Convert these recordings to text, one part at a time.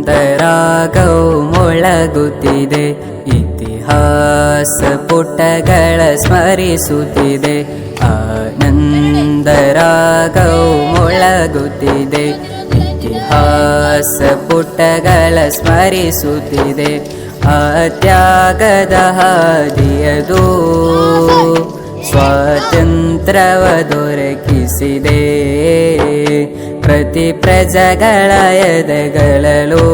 ಆನಂದರಾಗವು ಮೊಳಗುತ್ತಿದೆ, ಇತಿಹಾಸ ಪುಟಗಳ ಸ್ಮರಿಸುತ್ತಿದೆ. ಆನಂದರಾಗವು ಮೊಳಗುತ್ತಿದೆ, ಇತಿಹಾಸ ಪುಟಗಳ ಸ್ಮರಿಸುತ್ತಿದೆ. ಆ ತ್ಯಾಗದ ಹಾದಿಯದು ಸ್ವಾತಂತ್ರ್ಯವ ದೊರಕಿಸಿದೆ, ಪ್ರತಿ ಪ್ರಜೆಗಳ ಎದೆಗಳಲ್ಲೂ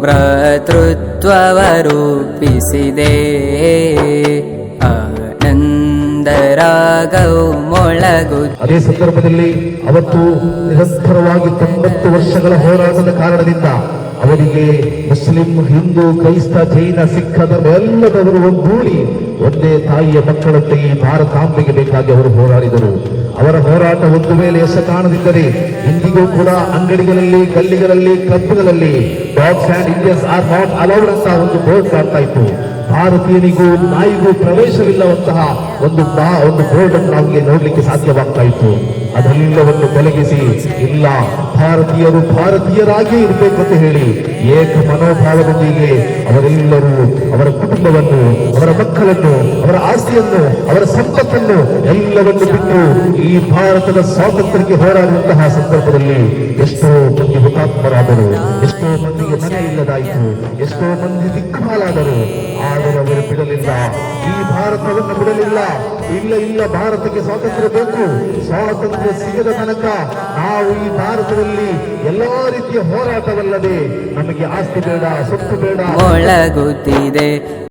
ಭ್ರಾತೃತ್ವವ ರೂಪಿಸಿದೆ. ಆನಂದರಾಗವು ಮೊಳಗುತ್ತಿದೆ. ಅದೇ ಸಂದರ್ಭದಲ್ಲಿ ಅವತ್ತು ನಿರಂತರವಾಗಿ 90 ವರ್ಷಗಳ ಹೋರಾಟದ ಕಾರಣದಿಂದ ಅವರಿಗೆ ಮುಸ್ಲಿಂ, ಹಿಂದೂ, ಕ್ರೈಸ್ತ, ಜೈನ, ಸಿಖ್ ಎಲ್ಲದವರು ಒಗ್ಗೂಡಿ ಒಂದೇ ತಾಯಿಯ ಮಕ್ಕಳಂತೆ ಈ ಭಾರತಾಂಬೆಗೆ ಬೇಕಾಗಿ ಅವರು ಹೋರಾಡಿದರು. ಅವರ ಹೋರಾಟ ಒಂದು ವೇಳೆ ಯಶ ಕಾಣದಿದ್ದರೆ ಇಂದಿಗೂ ಕೂಡ ಅಂಗಡಿಗಳಲ್ಲಿ, ಗಲ್ಲಿಗಳಲ್ಲಿ, ಕ್ಲಬ್ಗಳಲ್ಲಿ dogs and Indians are not allowed ಅಂತ ಒಂದು ಬೋರ್ಡ್ ಕಾಣ್ತಾ ಇತ್ತು. ಭಾರತೀಯನಿಗೂ ನಾಯಿಗೂ ಪ್ರವೇಶವಿಲ್ಲವಂತಹ ಒಂದು ಬೋರ್ಡ್ ಅನ್ನು ನಮಗೆ ನೋಡ್ಲಿಕ್ಕೆ ಸಾಧ್ಯವಾಗ್ತಾ ಇತ್ತು. ಅದೆಲ್ಲವನ್ನು ತೊಲಗಿಸಿ ಇಲ್ಲ, ಭಾರತೀಯರು ಭಾರತೀಯರಾಗಿ ಇರಬೇಕು ಅಂತ ಹೇಳಿ ಏಕ ಮನೋಭಾವದೊಂದಿಗೆ ಅವರೆಲ್ಲರೂ ಅವರ ಕುಟುಂಬವನ್ನು, ಅವರ ಮಕ್ಕಳನ್ನು, ಅವರ ಆಸ್ತಿಯನ್ನು, ಅವರ ಸಂಪತ್ತನ್ನು ಎಲ್ಲವನ್ನು ಬಿಟ್ಟು ಈ ಭಾರತದ ಸ್ವಾತಂತ್ರ್ಯಕ್ಕೆ ಹೋರಾಡುವಂತಹ ಸಂದರ್ಭದಲ್ಲಿ ಎಷ್ಟೋ ಮಂದಿ ಹುತಾತ್ಮರಾದರು, ಎಷ್ಟೋ ಮಂದಿಗೆ ಮನೆ ಇಲ್ಲದಾಯಿತು, ಎಷ್ಟೋ ಮಂದಿ ದಿಕ್ಕುಮಾಲಾದರು. ಆದರೆ ಅವರು ಬಿಡಲಿಲ್ಲ, ಈ ಭಾರತವನ್ನು ಬಿಡಲಿಲ್ಲ. ಇಲ್ಲ, ಭಾರತಕ್ಕೆ ಸ್ವಾತಂತ್ರ್ಯ ಬೇಕು, ಸ್ವಾತಂತ್ರ್ಯ ಸಿಗದ ತನಕ ನಾವು ಈ ಭಾರತದಲ್ಲಿ ಎಲ್ಲಾ ರೀತಿಯ ಹೋರಾಟವಲ್ಲದೆ ನಮಗೆ ಆಸ್ತಿ ಬೇಡ, ಸೊತ್ತು ಬೇಡ. ಮೊಳಗುತ್ತಿದೆ